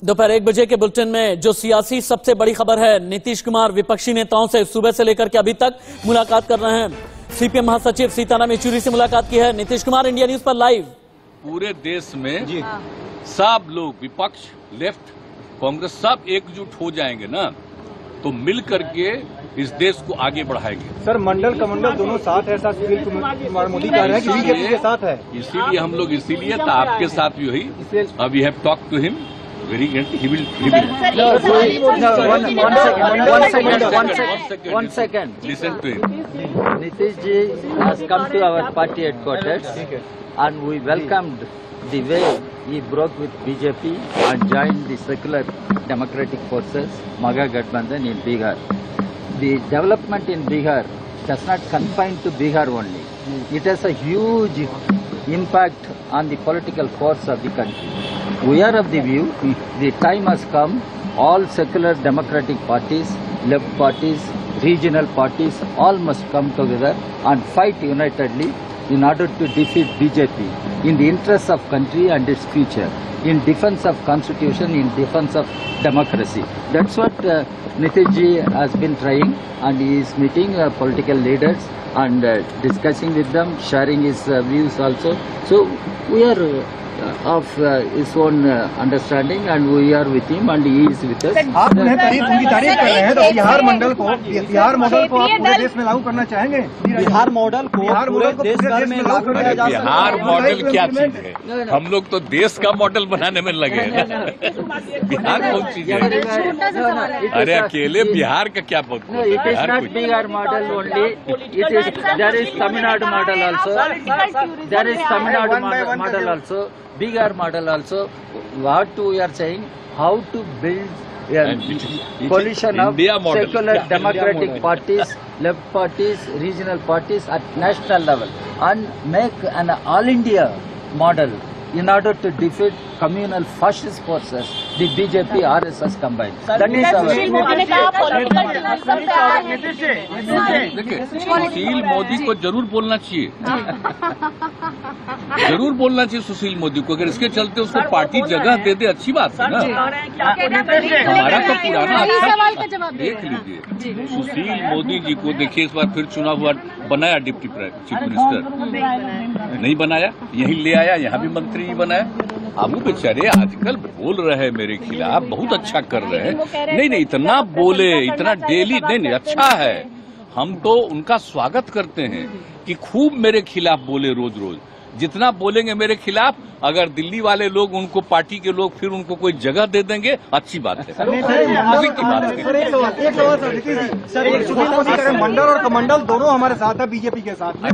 दोपहर 1 बजे के बुलेटिन में जो सियासी सबसे बड़ी खबर है, नीतीश कुमार विपक्षी नेताओं से सुबह से लेकर के अभी तक मुलाकात कर रहे हैं। सीपीएम महासचिव सीताराम येचुरी से मुलाकात की है नीतीश कुमार। इंडिया न्यूज पर लाइव। पूरे देश में सब लोग, विपक्ष, लेफ्ट, कांग्रेस, सब एकजुट हो जाएंगे ना, तो मिल करके इस देश को आगे बढ़ाएंगे। सर, मंडल कमंडल दोनों साथ है, सुशील कुमार मोदी कह रहे हैं कि बीजेपी के साथ है। इसीलिए हम लोग तो आपके साथ भी हुई। अब we have talk to him very he will one second listen to him. Nitish ji has come to our party headquarters and we welcomed the way he broke with BJP and joined the secular democratic forces Magha Gadbandhan in Bihar. The development in Bihar does not confine to Bihar only. It has a huge impact on the political force of the country. We are of the view the time has come, all secular democratic parties, left parties, regional parties, all must come together and fight unitedly in order to defeat BJP in the interests of country and its future, in defense of constitution, in defense of democracy. That's what Nitish ji has been trying, and he is meeting political leaders and discussing with them, sharing his views also. So we are of his own understanding and we are with him and he is with us. आप उनकी तारीफ कर रहे हैं, तो Bihar model को आप पूरे देश में लागू करना चाहेंगे? बिहार मॉडल को पूरे देश भर में लागू करना जा सकता है? बिहार मॉडल क्या चीज है? हम लोग तो देश का मॉडल बनाने में लगे हैं ना। बिहार कौन चीज है? अरे अकेले बिहार का क्या बात? It is not Bihar model only. It is there is Tamil Nadu model also. There is Tamil Nadu model also. Bihar model also. What we are saying, how to build a coalition of secular democratic parties, left parties, regional parties at national level and make an all India model in order to defeat communal fascist forces, the BJP, RSS combined. That is our. Sushil Modi को जरूर बोलना चाहिए, जरूर बोलना चाहिए सुशील मोदी को। अगर इसके चलते उसको पार्टी जगह दे दे, अच्छी बात है ना। हमारा तो पुराना अच्छा देख लीजिए, सुशील मोदी जी को देखिए, इस बार फिर चुनाव हुआ, बनाया डिप्टी चीफ मिनिस्टर, नहीं बनाया, यहीं ले आया, यहाँ भी मंत्री बनाया। अब वो बेचारे आजकल बोल रहे हैं मेरे खिलाफ, बहुत अच्छा कर रहे हैं। नहीं, इतना बोले, इतना डेली नहीं, अच्छा है। हम तो उनका स्वागत करते हैं कि खूब मेरे खिलाफ बोले, रोज रोज जितना बोलेंगे मेरे खिलाफ, अगर दिल्ली वाले लोग, उनको पार्टी के लोग फिर उनको कोई जगह दे देंगे, अच्छी बात है। मंडल और कमंडल दोनों हमारे साथ है, बीजेपी के साथ है।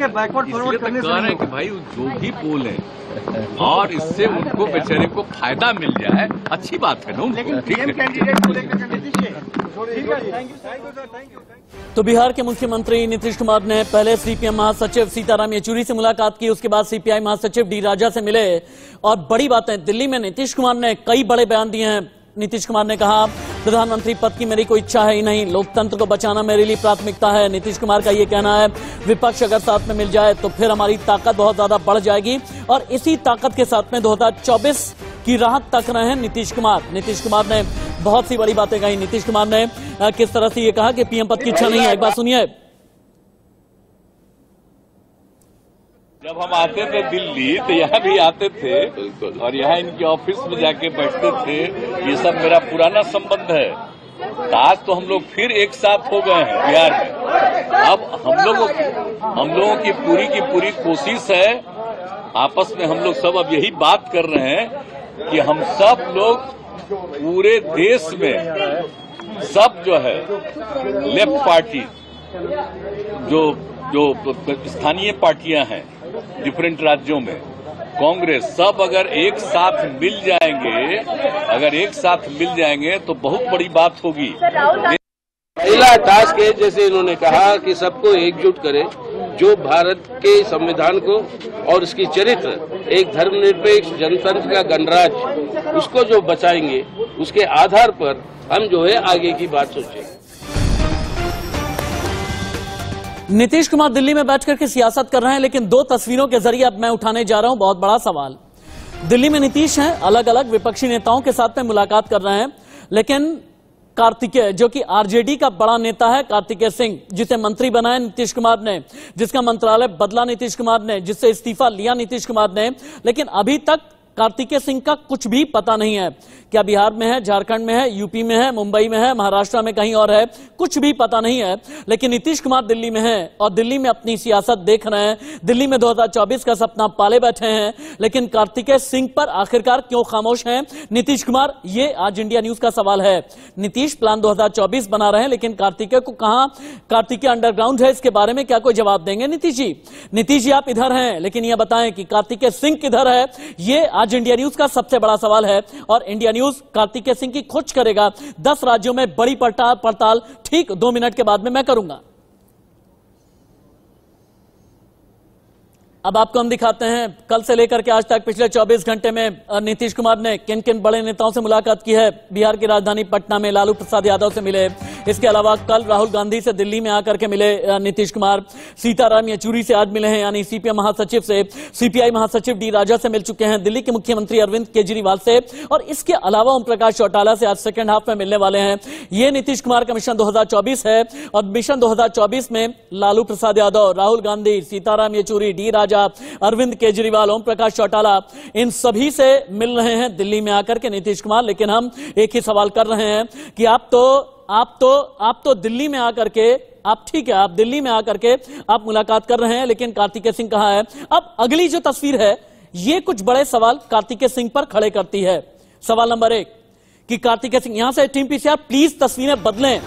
बैकवर्ड फॉरवर्ड करने कह रहे हैं कि भाई जो भी बोले और इससे उनको बेचारे को फायदा मिल जाए, अच्छी बात है ना। तो बिहार के मुख्यमंत्री नीतीश कुमार ने पहले सीपीएम महासचिव सीताराम येचुरी से मुलाकात की, उसके बाद सीपीआई महासचिव डी राजा से मिले और बड़ी बातें दिल्ली में नीतीश कुमार ने कई बड़े बयान दिए हैं। नीतीश कुमार ने कहा, प्रधानमंत्री पद की मेरी कोई इच्छा है ही नहीं, लोकतंत्र को बचाना मेरे लिए प्राथमिकता है। नीतीश कुमार का ये कहना है, विपक्ष अगर साथ में मिल जाए तो फिर हमारी ताकत बहुत ज्यादा बढ़ जाएगी और इसी ताकत के साथ में 2024 की राह तक रहे हैं नीतीश कुमार। नीतीश कुमार ने बहुत सी बड़ी बातें कही। नीतीश कुमार ने किस तरह से ये कहा कि पीएम पद की इच्छा नहीं है, एक बार सुनिए। जब हम आते थे दिल्ली तो यहाँ भी आते थे और यहाँ इनके ऑफिस में जाके बैठते थे। ये सब मेरा पुराना संबंध है। आज तो हम लोग फिर एक साथ हो गए हैं बिहार में। अब हम लोगों की पूरी कोशिश है, आपस में हम लोग सब अब यही बात कर रहे हैं कि हम सब लोग पूरे देश में सब जो है लेफ्ट पार्टी, जो स्थानीय पार्टियां हैं डिफरेंट राज्यों में, कांग्रेस, सब अगर एक साथ मिल जाएंगे तो बहुत बड़ी बात होगी। पहला टास्क है, जैसे इन्होंने कहा कि सबको एकजुट करें, जो भारत के संविधान को और उसकी चरित्र, एक धर्मनिरपेक्ष जनतंत्र का गणराज्य, उसको जो बचाएंगे, उसके आधार पर हम जो है आगे की बात सोचेंगे। नीतीश कुमार दिल्ली में बैठ करके सियासत कर रहे हैं, लेकिन दो तस्वीरों के जरिए अब मैं उठाने जा रहा हूं बहुत बड़ा सवाल। दिल्ली में नीतीश हैं, अलग अलग विपक्षी नेताओं के साथ में मुलाकात कर रहे हैं, लेकिन कार्तिकेय जो कि आरजेडी का बड़ा नेता है, कार्तिकेय सिंह, जिसे मंत्री बनाया नीतीश कुमार ने, जिसका मंत्रालय बदला नीतीश कुमार ने, जिससे इस्तीफा लिया नीतीश कुमार ने, लेकिन अभी तक कार्तिकेय सिंह का कुछ भी पता नहीं है। क्या बिहार में है, झारखंड में है, यूपी में है, मुंबई में है, महाराष्ट्र में कहीं और है, कुछ भी पता नहीं है। लेकिन नीतीश कुमार दिल्ली में है और दिल्ली में अपनी सियासत देख रहे हैं, दिल्ली में 2024 का सपना पाले बैठे हैं। लेकिन कार्तिकेय सिंह पर आखिरकार क्यों खामोश हैं नीतीश कुमार, ये आज इंडिया न्यूज का सवाल है। नीतीश प्लान 2024 बना रहे हैं, लेकिन कार्तिकेय को कहां, कार्तिकेय अंडरग्राउंड है, इसके बारे में क्या कोई जवाब देंगे नीतीश जी? नीतीश जी आप इधर हैं, लेकिन यह बताएं कि कार्तिकेय सिंह किधर है, ये आज इंडिया न्यूज का सबसे बड़ा सवाल है। और इंडिया न्यूज कार्तिकेय सिंह की खोज करेगा। 10 राज्यों में बड़ी पड़ताल ठीक 2 मिनट के बाद में मैं करूंगा। अब आपको हम दिखाते हैं कल से लेकर के आज तक पिछले 24 घंटे में नीतीश कुमार ने किन किन बड़े नेताओं से मुलाकात की है। बिहार की राजधानी पटना में लालू प्रसाद यादव से मिले, इसके अलावा कल राहुल गांधी से दिल्ली में आकर के मिले नीतीश कुमार, सीताराम येचुरी से आज मिले हैं, यानी सीपीएम महासचिव से, सीपीआई महासचिव डी राजा से मिल चुके हैं, दिल्ली के मुख्यमंत्री अरविंद केजरीवाल से, और इसके अलावा ओम प्रकाश चौटाला से आज सेकेंड हाफ में मिलने वाले हैं। ये नीतीश कुमार का मिशन 2024 है और मिशन 2024 में लालू प्रसाद यादव, राहुल गांधी, सीताराम येचुरी, डी राजा, अरविंद केजरीवाल, ओम प्रकाश चौटाला, इन सभी से मिल रहे हैं दिल्ली में आकर के नीतीश कुमार। लेकिन हम एक ही सवाल कर रहे हैं कि आप तो दिल्ली में आकर के, आप ठीक है, आप दिल्ली में आकर के आप मुलाकात कर रहे हैं, लेकिन कार्तिकेय सिंह कहां है? अब अगली जो तस्वीर है ये कुछ बड़े सवाल कार्तिकेय सिंह पर खड़े करती है। सवाल नंबर 1 कि कार्तिकेय सिंह, यहां से टीम पीसीआर प्लीज तस्वीरें बदलें।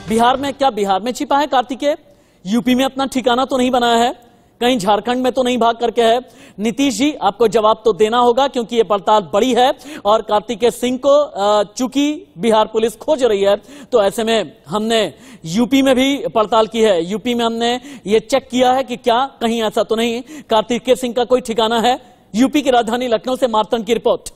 बिहार में, क्या बिहार में छिपा है कार्तिकेय? यूपी में अपना ठिकाना तो नहीं बनाया है? कहीं झारखंड में तो नहीं भाग करके है? नीतीश जी आपको जवाब तो देना होगा, क्योंकि ये पड़ताल बड़ी है और कार्तिकेय सिंह को चूंकि बिहार पुलिस खोज रही है, तो ऐसे में हमने यूपी में भी पड़ताल की है। यूपी में हमने ये चेक किया है कि क्या कहीं ऐसा तो नहीं कार्तिकेय सिंह का कोई ठिकाना है। यूपी की राजधानी लखनऊ से मार्तन की रिपोर्ट।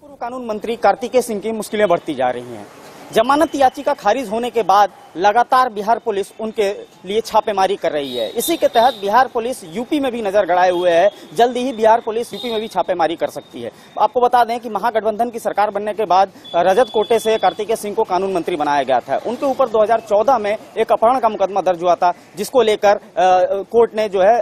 पूर्व कानून मंत्री कार्तिकेय सिंह की मुश्किलें बढ़ती जा रही हैं। जमानत याचिका खारिज होने के बाद लगातार बिहार पुलिस उनके लिए छापेमारी कर रही है। इसी के तहत बिहार पुलिस यूपी में भी नजर गड़ाए हुए है। जल्दी ही बिहार पुलिस यूपी में भी छापेमारी कर सकती है। आपको बता दें कि महागठबंधन की सरकार बनने के बाद रजत कोटे से कार्तिकेय सिंह को कानून मंत्री बनाया गया था। उनके ऊपर 2014 में एक अपहरण का मुकदमा दर्ज हुआ था, जिसको लेकर कोर्ट ने जो है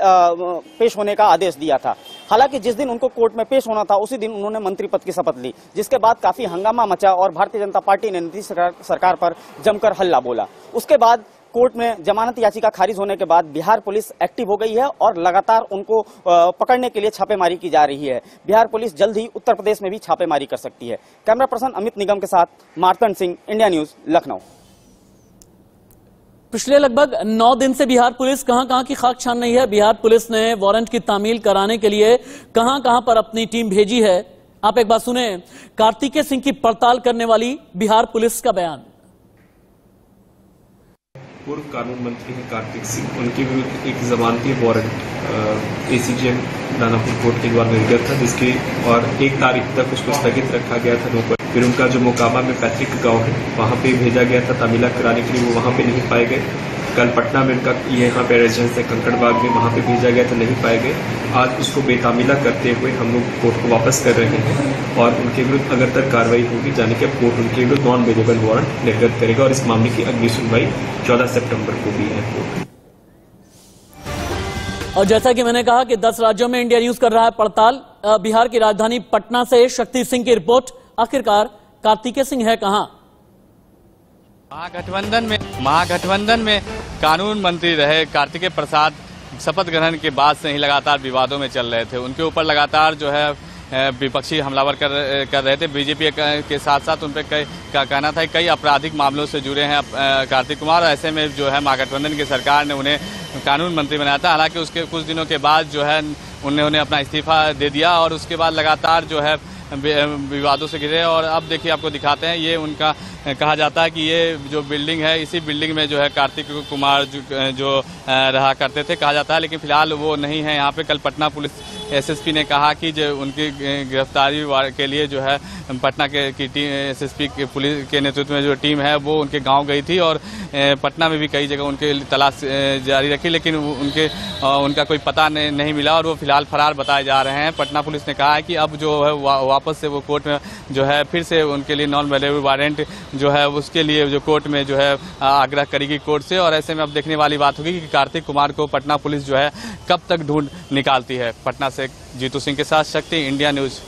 पेश होने का आदेश दिया था। हालांकि जिस दिन उनको कोर्ट में पेश होना था उसी दिन उन्होंने मंत्री पद की शपथ ली, जिसके बाद काफी हंगामा मचा और भारतीय जनता पार्टी ने नीतीश सरकार पर जमकर हल्ला बोला। उसके बाद कोर्ट में जमानत याचिका खारिज होने के बाद बिहार पुलिस एक्टिव हो गई है और लगातार उनको पकड़ने के लिए छापेमारी की जा रही है। बिहार पुलिस जल्द ही उत्तर प्रदेश में भी छापेमारी कर सकती है। कैमरा पर्सन अमित निगम के साथ मार्तन सिंह, इंडिया न्यूज, लखनऊ। पिछले लगभग 9 दिन से बिहार पुलिस कहां की खाक छान रही है। बिहार पुलिस ने वारंट की तामील कराने के लिए कहां पर अपनी टीम भेजी है। आप एक बात सुने कार्तिकेय सिंह की पड़ताल करने वाली बिहार पुलिस का बयान। पूर्व कानून मंत्री हैं कार्तिक सिंह, उनके विरुद्ध एक जमानती वारंट एसीजेएम दानापुर कोर्ट के द्वारा निर्गत था, जिसकी और 1 तारीख तक उसको स्थगित रखा गया था 9 पर। फिर उनका जो मोकामा में पैतृक गांव है वहां पे भेजा गया था तामीला कराने के लिए, वो वहां पे नहीं पाए गए। कल पटना में उनका यहाँ पे रेजिडेंस है कंकड़बाग में, वहां पे भेजा गया तो नहीं पाए गए। आज उसको बेतामीला करते हुए हम लोग कोर्ट को वापस कर रहे हैं और उनके विरुद्ध अगर तक कार्रवाई होगी जाने के कोर्ट उनके विरुद्ध नॉन वेजेबल वारंट निर्गत करेगा और इस मामले की अगली सुनवाई 14 सितंबर को भी है कोर्ट। और जैसा कि मैंने कहा कि 10 राज्यों में इंडिया न्यूज कर रहा है पड़ताल। बिहार की राजधानी पटना से शक्ति सिंह की रिपोर्ट। आखिरकार कार्तिकेय सिंह है कहां? महागठबंधन में कानून मंत्री रहे कार्तिकेय प्रसाद शपथ ग्रहण के बाद से ही लगातार विवादों में चल रहे थे। उनके ऊपर लगातार जो है विपक्षी हमलावर कर रहे थे। बीजेपी के साथ साथ उन पर का कहना था कई आपराधिक मामलों से जुड़े हैं कार्तिक कुमार। ऐसे में जो है महागठबंधन की सरकार ने उन्हें कानून मंत्री बनाया था। हालांकि उसके कुछ दिनों के बाद जो है उन्होंने अपना इस्तीफा दे दिया और उसके बाद लगातार जो है विवादों से घिरे। और अब देखिए आपको दिखाते हैं, ये उनका कहा जाता है कि ये जो बिल्डिंग है, इसी बिल्डिंग में जो है कार्तिक कुमार जो रहा करते थे, कहा जाता है। लेकिन फिलहाल वो नहीं है यहाँ पे। कल पटना पुलिस एसएसपी ने कहा कि जो उनकी गिरफ्तारी के लिए जो है पटना की टीम, एसएसपी के पुलिस के नेतृत्व में जो टीम है वो उनके गांव गई थी और पटना में भी कई जगह उनके तलाश जारी रखी, लेकिन उनका कोई पता नहीं मिला और वो फिलहाल फरार बताए जा रहे हैं। पटना पुलिस ने कहा है कि अब जो है वापस से वो कोर्ट में जो है फिर से उनके लिए नॉन अवेलेबल वारंट जो है उसके लिए जो कोर्ट में जो है आग्रह करेगी कोर्ट से। और ऐसे में अब देखने वाली बात होगी कि कार्तिक कुमार को पटना पुलिस जो है कब तक ढूंढ निकालती है। पटना से जीतू सिंह के साथ शक्ति, इंडिया न्यूज।